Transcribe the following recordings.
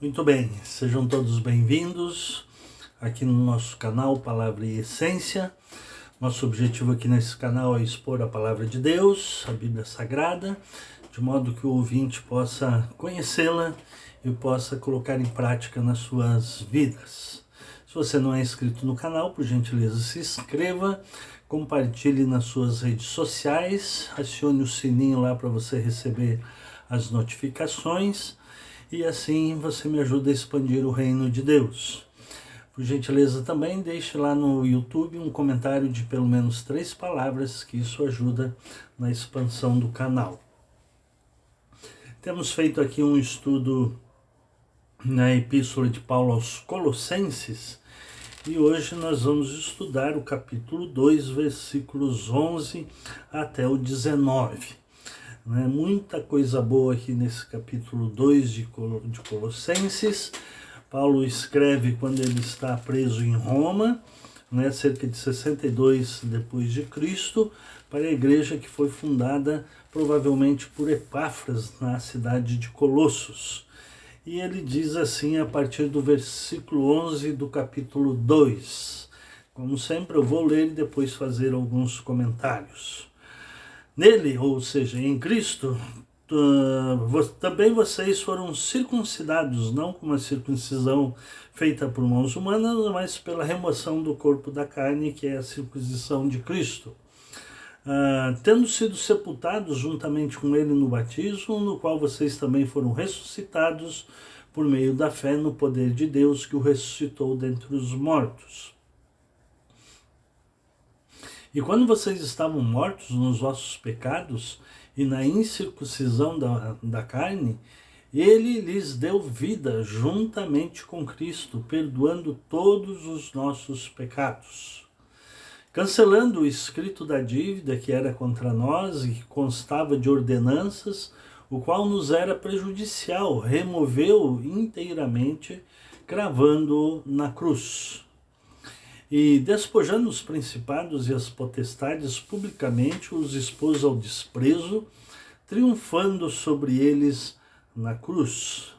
Muito bem, sejam todos bem-vindos aqui no nosso canal Palavra e Essência. Nosso objetivo aqui nesse canal é expor a Palavra de Deus, a Bíblia Sagrada, de modo que o ouvinte possa conhecê-la e possa colocar em prática nas suas vidas. Se você não é inscrito no canal, por gentileza se inscreva, compartilhe nas suas redes sociais, acione o sininho lá para você receber as notificações e assim você me ajuda a expandir o reino de Deus. Por gentileza também deixe lá no YouTube um comentário de pelo menos 3 palavras, que isso ajuda na expansão do canal. Temos feito aqui um estudo na Epístola de Paulo aos Colossenses e hoje nós vamos estudar o capítulo 2, versículos 11 até o 19. Muita coisa boa aqui nesse capítulo 2 de Colossenses. Paulo escreve quando ele está preso em Roma, cerca de 62 depois de Cristo, para a igreja que foi fundada provavelmente por Epáfras na cidade de Colossos. E ele diz assim a partir do versículo 11 do capítulo 2. Como sempre eu vou ler e depois fazer alguns comentários. Nele, ou seja, em Cristo, também vocês foram circuncidados, não com uma circuncisão feita por mãos humanas, mas pela remoção do corpo da carne, que é a circuncisão de Cristo. Tendo sido sepultados juntamente com ele no batismo, no qual vocês também foram ressuscitados por meio da fé no poder de Deus que o ressuscitou dentre os mortos. E quando vocês estavam mortos nos vossos pecados e na incircuncisão da carne, ele lhes deu vida juntamente com Cristo, perdoando todos os nossos pecados. Cancelando o escrito da dívida que era contra nós e que constava de ordenanças, o qual nos era prejudicial, removeu inteiramente, cravando-o na cruz. E despojando os principados e as potestades publicamente, os expôs ao desprezo, triunfando sobre eles na cruz.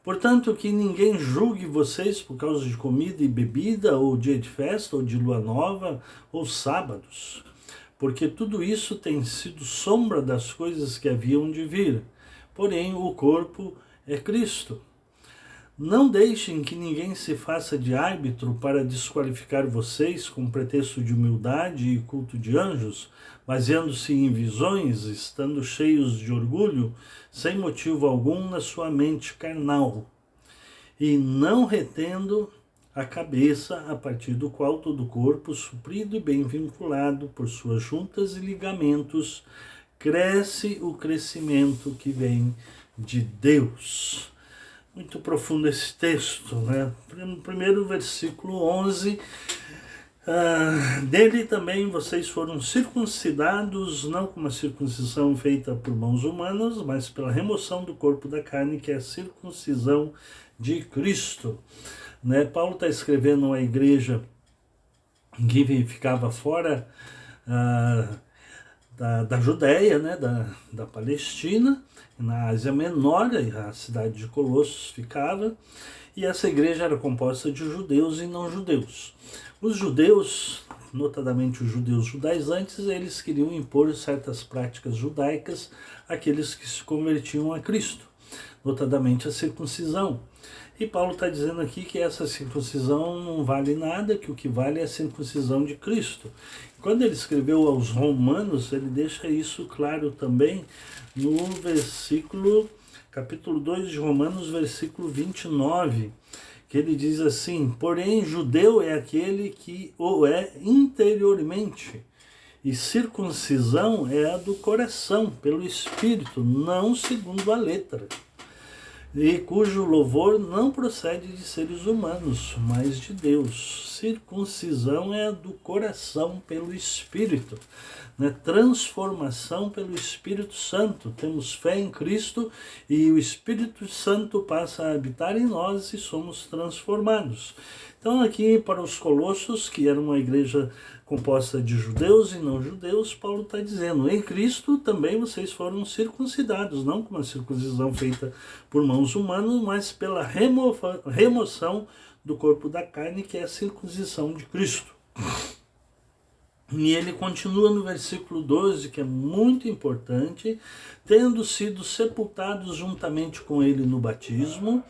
Portanto, que ninguém julgue vocês por causa de comida e bebida, ou dia de festa, ou de lua nova, ou sábados, porque tudo isso tem sido sombra das coisas que haviam de vir. Porém, o corpo é Cristo. Não deixem que ninguém se faça de árbitro para desqualificar vocês com pretexto de humildade e culto de anjos, baseando-se em visões, estando cheios de orgulho, sem motivo algum na sua mente carnal, e não retendo a cabeça, a partir do qual todo o corpo, suprido e bem vinculado por suas juntas e ligamentos, cresce o crescimento que vem de Deus. Muito profundo esse texto, No primeiro versículo 11, dele também vocês foram circuncidados, não com uma circuncisão feita por mãos humanas, mas pela remoção do corpo da carne, que é a circuncisão de Cristo. Paulo está escrevendo a igreja que ficava fora da Judéia, da Palestina, na Ásia Menor, a cidade de Colossos ficava, e essa igreja era composta de judeus e não judeus. Os judeus, notadamente os judeus judaizantes, eles queriam impor certas práticas judaicas àqueles que se convertiam a Cristo, notadamente a circuncisão. E Paulo está dizendo aqui que essa circuncisão não vale nada, que o que vale é a circuncisão de Cristo. Quando ele escreveu aos Romanos, ele deixa isso claro também no capítulo 2 de Romanos, versículo 29, que ele diz assim: porém, judeu é aquele que o é interiormente, e circuncisão é a do coração, pelo Espírito, não segundo a letra, e cujo louvor não procede de seres humanos, mas de Deus. Circuncisão é a do coração pelo Espírito, transformação pelo Espírito Santo. Temos fé em Cristo e o Espírito Santo passa a habitar em nós e somos transformados. Então aqui para os Colossos, que era uma igreja composta de judeus e não judeus, Paulo está dizendo, em Cristo também vocês foram circuncidados, não com uma circuncisão feita por mãos humanas, mas pela remoção do corpo da carne, que é a circuncisão de Cristo. E ele continua no versículo 12, que é muito importante, tendo sido sepultados juntamente com ele no batismo,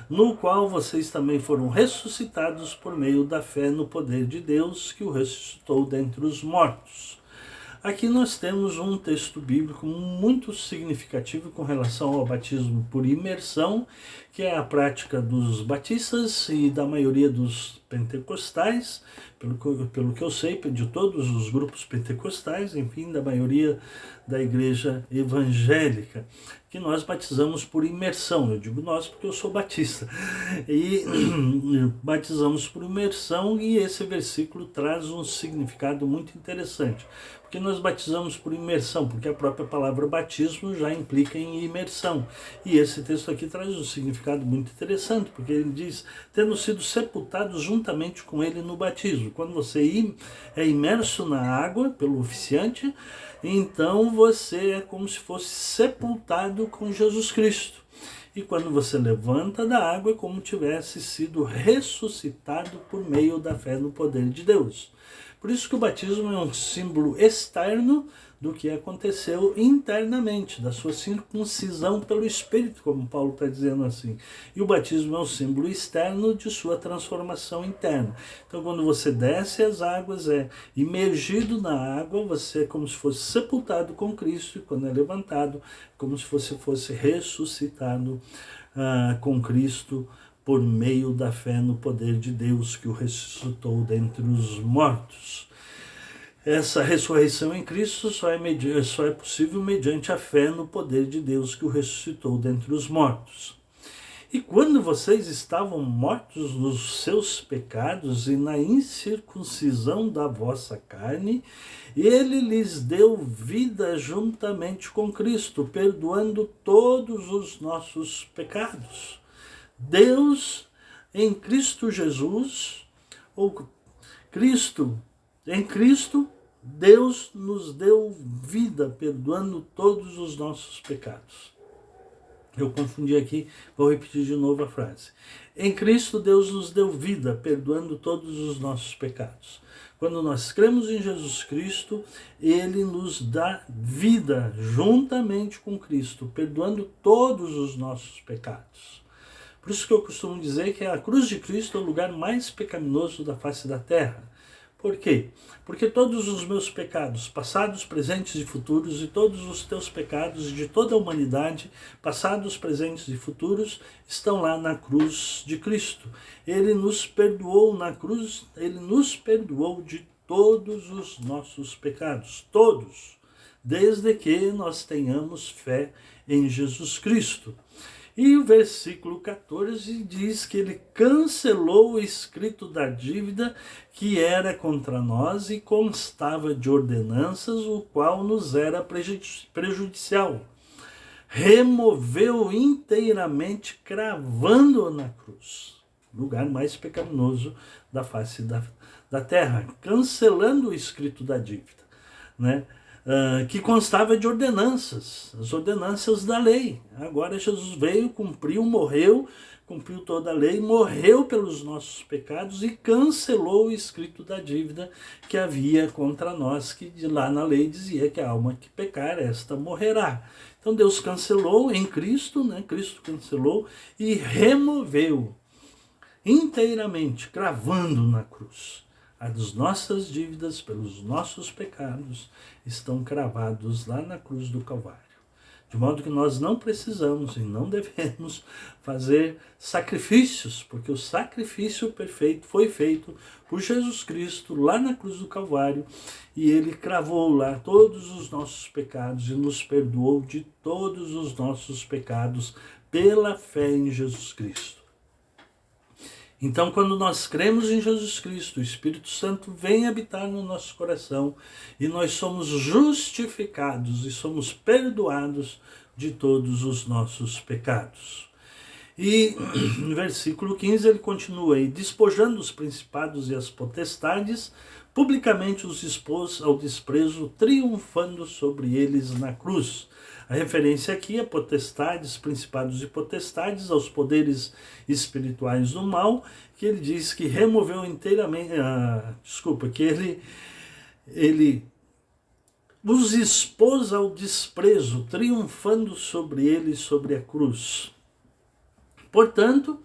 no qual vocês também foram ressuscitados por meio da fé no poder de Deus, que o ressuscitou dentre os mortos. Aqui nós temos um texto bíblico muito significativo com relação ao batismo por imersão, que é a prática dos batistas e da maioria dos pentecostais, pelo que eu sei, de todos os grupos pentecostais, enfim, da maioria da igreja evangélica, que nós batizamos por imersão. Eu digo nós porque eu sou batista. E batizamos por imersão, e esse versículo traz um significado muito interessante. Porque nós batizamos por imersão, porque a própria palavra batismo já implica em imersão. E esse texto aqui traz um significado muito interessante, porque ele diz, tendo sido sepultados juntamente com ele no batismo. Quando você é imerso na água pelo oficiante, então você é como se fosse sepultado com Jesus Cristo. E quando você levanta da água, é como tivesse sido ressuscitado por meio da fé no poder de Deus. Por isso que o batismo é um símbolo externo do que aconteceu internamente, da sua circuncisão pelo Espírito, como Paulo está dizendo assim. E o batismo é um símbolo externo de sua transformação interna. Então, quando você desce as águas, é imergido na água, você é como se fosse sepultado com Cristo, e quando é levantado, como se fosse ressuscitado com Cristo, por meio da fé no poder de Deus, que o ressuscitou dentre os mortos. Essa ressurreição em Cristo só é possível mediante a fé no poder de Deus, que o ressuscitou dentre os mortos. E quando vocês estavam mortos nos seus pecados e na incircuncisão da vossa carne, ele lhes deu vida juntamente com Cristo, perdoando todos os nossos pecados. Deus em Cristo Jesus, ou em Cristo, Deus nos deu vida, perdoando todos os nossos pecados. Eu confundi aqui, vou repetir de novo a frase. Em Cristo, Deus nos deu vida, perdoando todos os nossos pecados. Quando nós cremos em Jesus Cristo, Ele nos dá vida juntamente com Cristo, perdoando todos os nossos pecados. Por isso que eu costumo dizer que a cruz de Cristo é o lugar mais pecaminoso da face da terra. Por quê? Porque todos os meus pecados, passados, presentes e futuros, e todos os teus pecados de toda a humanidade, passados, presentes e futuros, estão lá na cruz de Cristo. Ele nos perdoou na cruz, Ele nos perdoou de todos os nossos pecados, todos, desde que nós tenhamos fé em Jesus Cristo. E o versículo 14 diz que ele cancelou o escrito da dívida que era contra nós e constava de ordenanças, o qual nos era prejudicial. Removeu inteiramente, cravando-o na cruz, lugar mais pecaminoso da face da terra, cancelando o escrito da dívida, né? Que constava de ordenanças, as ordenanças da lei. Agora Jesus veio, cumpriu, morreu, cumpriu toda a lei, morreu pelos nossos pecados e cancelou o escrito da dívida que havia contra nós, que lá na lei dizia que a alma que pecar, esta morrerá. Então Deus cancelou em Cristo, né? Cristo cancelou e removeu inteiramente, cravando na cruz. As nossas dívidas pelos nossos pecados estão cravados lá na cruz do Calvário. De modo que nós não precisamos e não devemos fazer sacrifícios, porque o sacrifício perfeito foi feito por Jesus Cristo lá na cruz do Calvário, e ele cravou lá todos os nossos pecados e nos perdoou de todos os nossos pecados pela fé em Jesus Cristo. Então, quando nós cremos em Jesus Cristo, o Espírito Santo vem habitar no nosso coração e nós somos justificados e somos perdoados de todos os nossos pecados. E no versículo 15 ele continua aí: despojando os principados e as potestades, publicamente os expôs ao desprezo, triunfando sobre eles na cruz. A referência aqui é potestades, principados e potestades, aos poderes espirituais do mal, que ele diz que removeu inteiramente, que ele os expôs ao desprezo, triunfando sobre eles sobre a cruz. Portanto,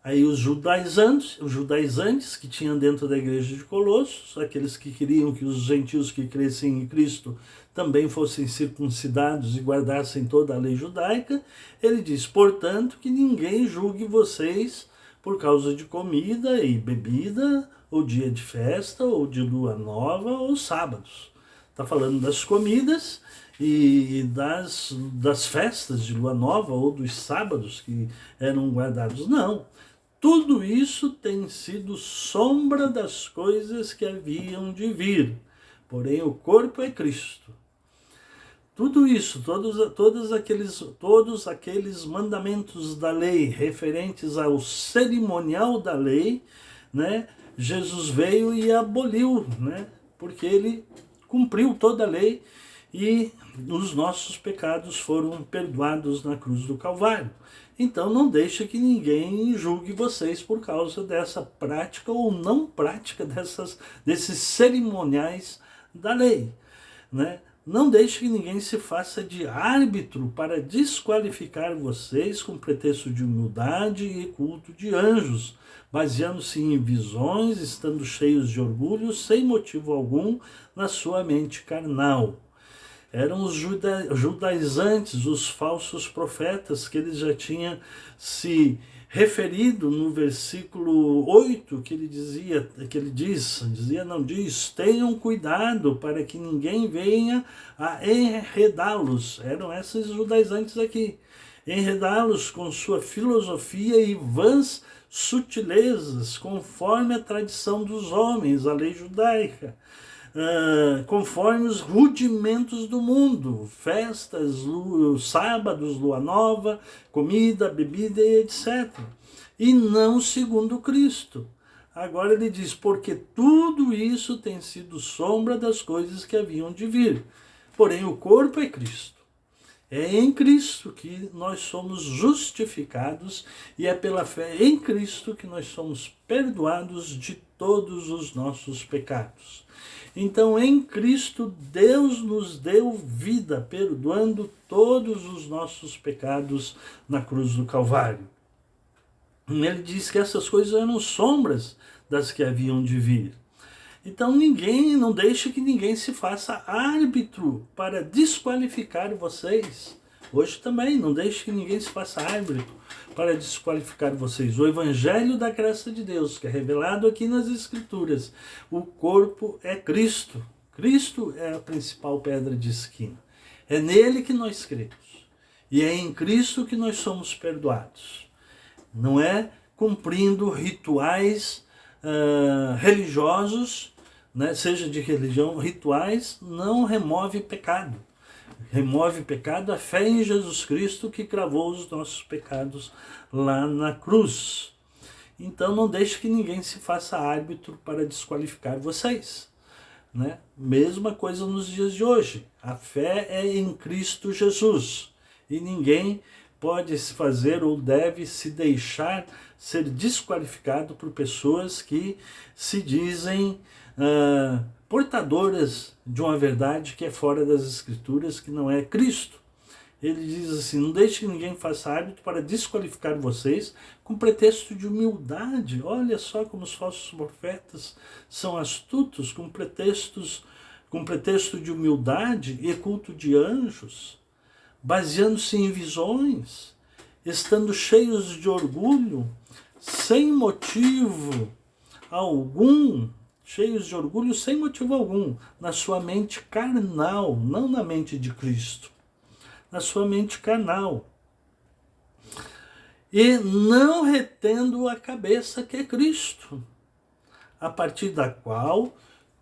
aí os judaizantes que tinham dentro da igreja de Colossos, aqueles que queriam que os gentios que crescem em Cristo também fossem circuncidados e guardassem toda a lei judaica, ele diz, portanto, que ninguém julgue vocês por causa de comida e bebida, ou dia de festa, ou de lua nova, ou sábados. Está falando das comidas e das festas de lua nova ou dos sábados que eram guardados. Não, tudo isso tem sido sombra das coisas que haviam de vir, porém o corpo é Cristo. Tudo isso, todos aqueles mandamentos da lei referentes ao cerimonial da lei, né, Jesus veio e aboliu, né, porque ele cumpriu toda a lei e os nossos pecados foram perdoados na cruz do Calvário. Então não deixe que ninguém julgue vocês por causa dessa prática ou não prática desses cerimoniais da lei, né? Não deixe que ninguém se faça de árbitro para desqualificar vocês com pretexto de humildade e culto de anjos, baseando-se em visões, estando cheios de orgulho, sem motivo algum, na sua mente carnal. Eram os judaizantes, os falsos profetas, que ele já tinha se referido no versículo 8, que ele diz, tenham cuidado para que ninguém venha a enredá-los. Eram esses judaizantes aqui. Enredá-los com sua filosofia e vãs sutilezas, conforme a tradição dos homens, a lei judaica. Conforme os rudimentos do mundo, festas, sábados, lua nova, comida, bebida, etc. E não segundo Cristo. Agora ele diz, porque tudo isso tem sido sombra das coisas que haviam de vir. Porém, o corpo é Cristo. É em Cristo que nós somos justificados e é pela fé em Cristo que nós somos perdoados de todos os nossos pecados. Então, em Cristo, Deus nos deu vida, perdoando todos os nossos pecados na cruz do Calvário. Ele diz que essas coisas eram sombras das que haviam de vir. Então, não deixe que ninguém se faça árbitro para desqualificar vocês. Hoje também, não deixe que ninguém se faça árbitro para desqualificar vocês. O Evangelho da graça de Deus, que é revelado aqui nas Escrituras, o corpo é Cristo. Cristo é a principal pedra de esquina. É nele que nós cremos. E é em Cristo que nós somos perdoados. Não é cumprindo rituais religiosos, né, seja de religião, rituais, não remove pecado. Remove pecado a fé em Jesus Cristo que cravou os nossos pecados lá na cruz. Então não deixe que ninguém se faça árbitro para desqualificar vocês, né? Mesma coisa nos dias de hoje. A fé é em Cristo Jesus e ninguém pode se fazer ou deve se deixar ser desqualificado por pessoas que se dizem portadoras de uma verdade que é fora das Escrituras, que não é Cristo. Ele diz assim, não deixe que ninguém faça árbitro para desqualificar vocês com pretexto de humildade. Olha só como os falsos profetas são astutos, com pretexto de humildade e culto de anjos, baseando-se em visões, estando cheios de orgulho, sem motivo algum, na sua mente carnal, não na mente de Cristo, na sua mente carnal. E não retendo a cabeça que é Cristo, a partir da qual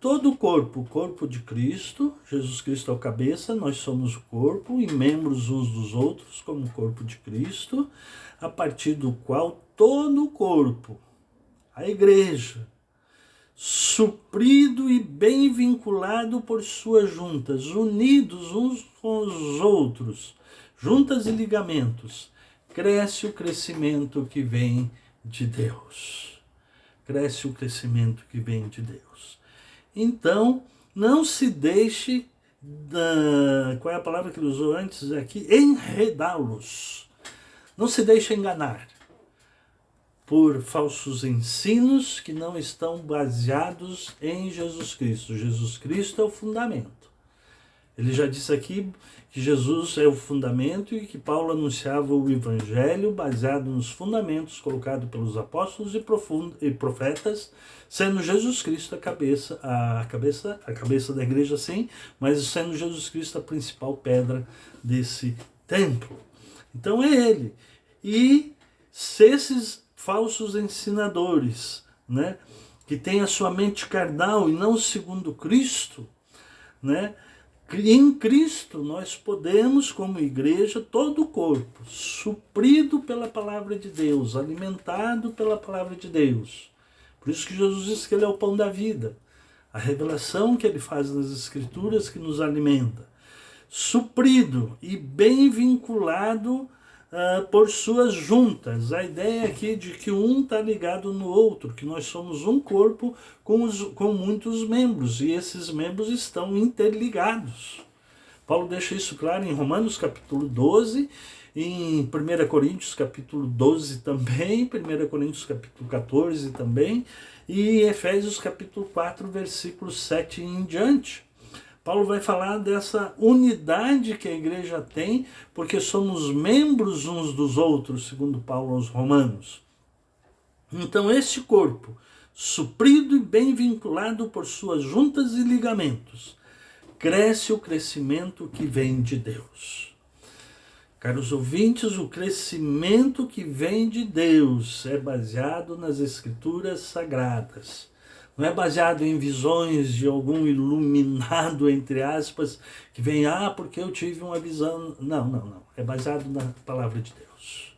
todo o corpo de Cristo, Jesus Cristo é o cabeça, nós somos o corpo e membros uns dos outros como o corpo de Cristo, a partir do qual todo o corpo, a igreja, suprido e bem vinculado por suas juntas, unidos uns com os outros, juntas e ligamentos, cresce o crescimento que vem de Deus. Cresce o crescimento que vem de Deus. Então, não se deixe, qual é a palavra que ele usou antes aqui? Enredá-los. Não se deixe enganar por falsos ensinos que não estão baseados em Jesus Cristo. Jesus Cristo é o fundamento. Ele já disse aqui que Jesus é o fundamento e que Paulo anunciava o Evangelho baseado nos fundamentos colocados pelos apóstolos e profetas, sendo Jesus Cristo a cabeça da igreja, sim, mas sendo Jesus Cristo a principal pedra desse templo. Então é ele. E se esses falsos ensinadores, né, que têm a sua mente carnal e não segundo Cristo, né, em Cristo nós podemos, como igreja, todo o corpo, suprido pela palavra de Deus, alimentado pela palavra de Deus. Por isso que Jesus disse que ele é o pão da vida. A revelação que ele faz nas Escrituras que nos alimenta. Suprido e bem vinculado por suas juntas. A ideia aqui de que um está ligado no outro, que nós somos um corpo com muitos membros, e esses membros estão interligados. Paulo deixa isso claro em Romanos capítulo 12, em 1 Coríntios capítulo 12 também, 1 Coríntios capítulo 14 também, e Efésios capítulo 4, versículo 7 em diante. Paulo vai falar dessa unidade que a igreja tem, porque somos membros uns dos outros, segundo Paulo aos Romanos. Então, esse corpo, suprido e bem vinculado por suas juntas e ligamentos, cresce o crescimento que vem de Deus. Caros ouvintes, o crescimento que vem de Deus é baseado nas Escrituras Sagradas. Não é baseado em visões de algum iluminado, entre aspas, que vem, porque eu tive uma visão. Não. É baseado na palavra de Deus.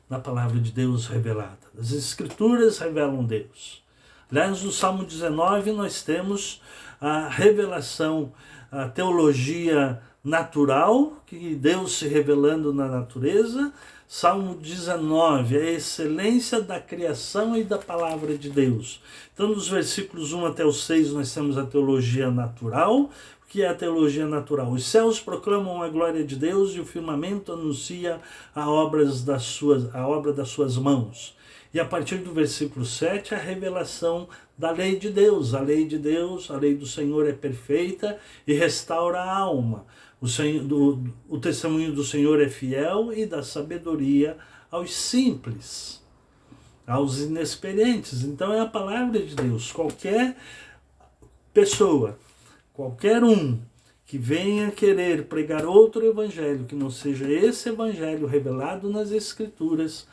Na palavra de Deus revelada. As Escrituras revelam Deus. Aliás, no Salmo 19 nós temos a revelação, a teologia natural, que Deus se revelando na natureza. Salmo 19, a excelência da criação e da palavra de Deus. Então, nos versículos 1 até o 6, nós temos a teologia natural. O que é a teologia natural? Os céus proclamam a glória de Deus e o firmamento anuncia a obra das suas mãos. E a partir do versículo 7, a revelação da lei de Deus. A lei de Deus, a lei do Senhor é perfeita e restaura a alma. O testemunho do Senhor é fiel e dá sabedoria aos simples, aos inexperientes. Então é a palavra de Deus. Qualquer pessoa, qualquer um que venha querer pregar outro evangelho, que não seja esse evangelho revelado nas Escrituras,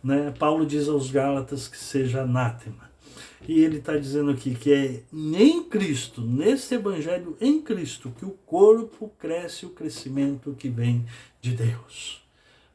né? Paulo diz aos Gálatas que seja anátema. E ele está dizendo aqui que é em Cristo, nesse evangelho em Cristo, que o corpo cresce o crescimento que vem de Deus.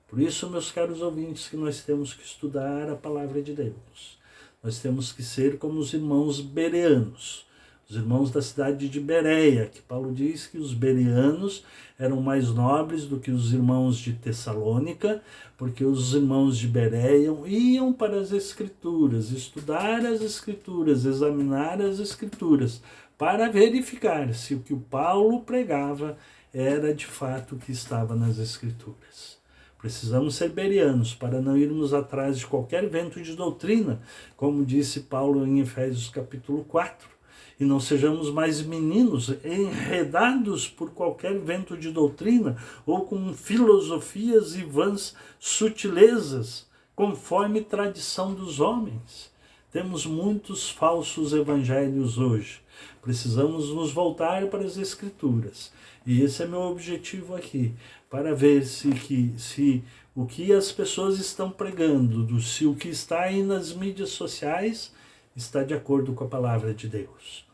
Por isso, meus caros ouvintes, que nós temos que estudar a palavra de Deus. Nós temos que ser como os irmãos bereanos, os irmãos da cidade de Bereia, que Paulo diz que os bereanos eram mais nobres do que os irmãos de Tessalônica, porque os irmãos de Bereia iam para as Escrituras, estudar as Escrituras, examinar as Escrituras, para verificar se o que o Paulo pregava era de fato o que estava nas Escrituras. Precisamos ser bereanos para não irmos atrás de qualquer vento de doutrina, como disse Paulo em Efésios capítulo 4. E não sejamos mais meninos enredados por qualquer vento de doutrina ou com filosofias e vãs sutilezas, conforme tradição dos homens. Temos muitos falsos evangelhos hoje. Precisamos nos voltar para as Escrituras. E esse é meu objetivo aqui, para ver se o que as pessoas estão pregando, se o que está aí nas mídias sociais está de acordo com a palavra de Deus.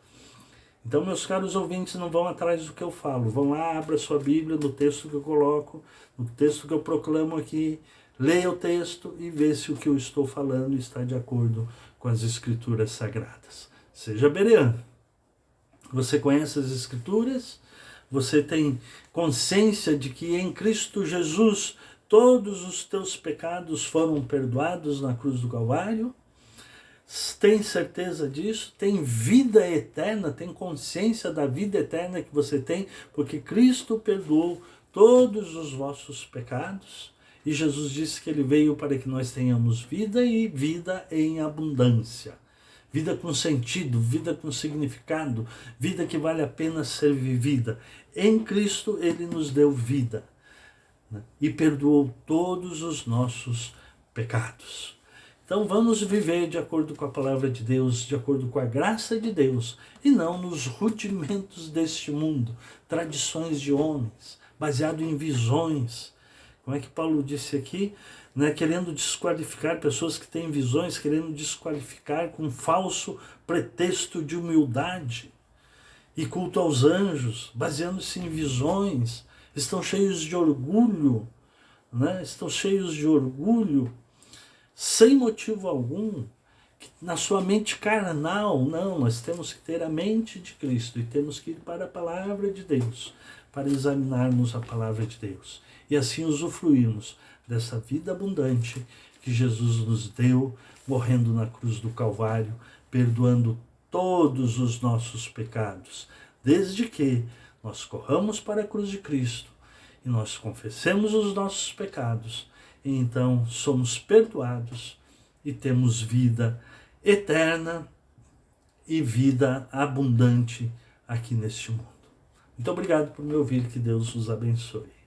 Então, meus caros ouvintes, não vão atrás do que eu falo. Vão lá, abra sua Bíblia no texto que eu coloco, no texto que eu proclamo aqui, leia o texto e vê se o que eu estou falando está de acordo com as Escrituras Sagradas. Seja bereano. Você conhece as Escrituras? Você tem consciência de que em Cristo Jesus todos os teus pecados foram perdoados na cruz do Calvário? Tem certeza disso? Tem vida eterna? Tem consciência da vida eterna que você tem? Porque Cristo perdoou todos os vossos pecados. E Jesus disse que ele veio para que nós tenhamos vida e vida em abundância. Vida com sentido, vida com significado, vida que vale a pena ser vivida. Em Cristo ele nos deu vida, né? E perdoou todos os nossos pecados. Então vamos viver de acordo com a palavra de Deus, de acordo com a graça de Deus, e não nos rudimentos deste mundo, tradições de homens, baseado em visões. Como é que Paulo disse aqui? Né, querendo desqualificar pessoas que têm visões, querendo desqualificar com falso pretexto de humildade e culto aos anjos, baseando-se em visões, estão cheios de orgulho, né? Estão cheios de orgulho, sem motivo algum, na sua mente carnal. Não, nós temos que ter a mente de Cristo e temos que ir para a palavra de Deus, para examinarmos a palavra de Deus e assim usufruirmos dessa vida abundante que Jesus nos deu, morrendo na cruz do Calvário, perdoando todos os nossos pecados, desde que nós corramos para a cruz de Cristo e nós confessemos os nossos pecados, e então somos perdoados e temos vida eterna e vida abundante aqui neste mundo. Muito obrigado por me ouvir, que Deus os abençoe.